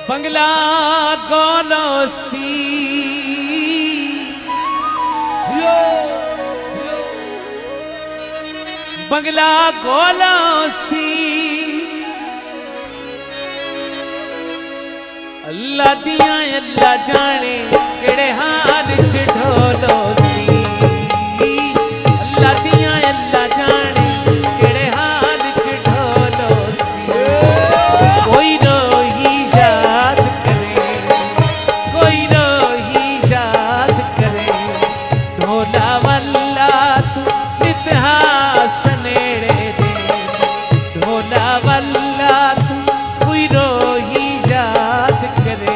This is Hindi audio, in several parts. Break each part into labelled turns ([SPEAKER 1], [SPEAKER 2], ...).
[SPEAKER 1] बंगला गोलोसी बंगला गोलोसी अल्लाह दिया अल्लाह जाने केड़े हाल च ढोलोसी अल्लाह दिया अल्लाह जाने केड़े हाल च ढोलोसी कोई रोही याद करे कोई रोही याद करे ढोला वल्ला तू नितहास नेड़े दे ढोला वल्ला तू कोई रोही याद करे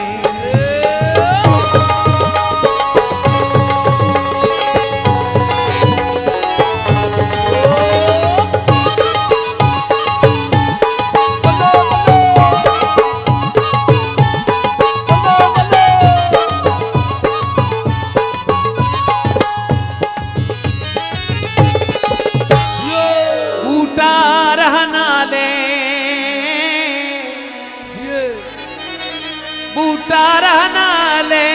[SPEAKER 1] बूटा रहना ले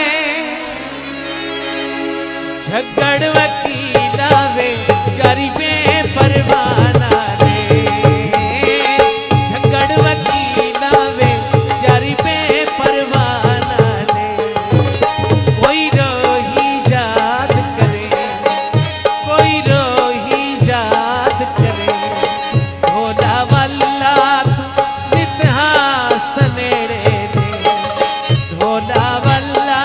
[SPEAKER 1] झगड़ वकीला वे यारी में परवाना ले झगड़ वकीला वे यारी में परवाना ले कोई रोही याद करे कोई रोही याद करे ढोला वल्ला नितहास नेड़े ढोला वल्ला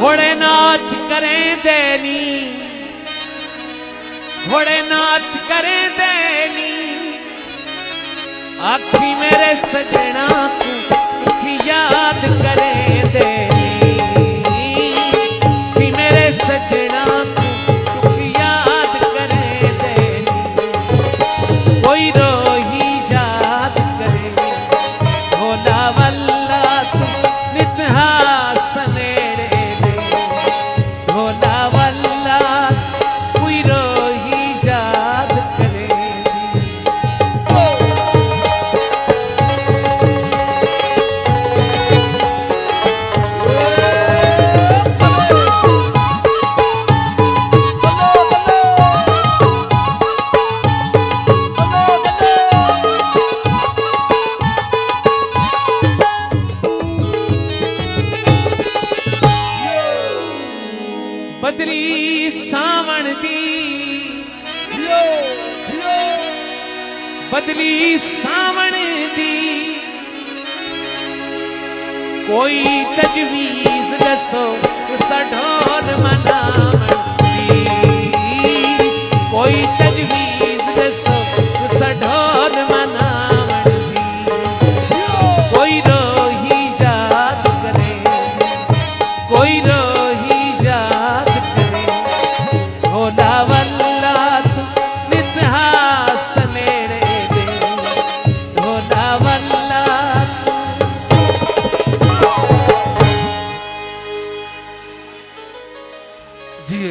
[SPEAKER 1] घोड़े नाच करें देनी घोड़े नाच करें देनी आखी मेरे सजना को याद करें देनी आखी मेरे सजना को याद करें देनी कोई रोही याद करे ढोला वल्ला तू नितहास नेड़े दे ढोला वल्ला कोई रोही याद करे बदरी सावण दी बदली सावण दी कोई तजवीज दसो ढोल मनावण दी कोई तजवीज दसो ढोल मनावण दी कोई रोही याद करे कोई रोही याद ढोला वल्ला तू नितहास नेड़े दे ढोला वल्ला
[SPEAKER 2] जी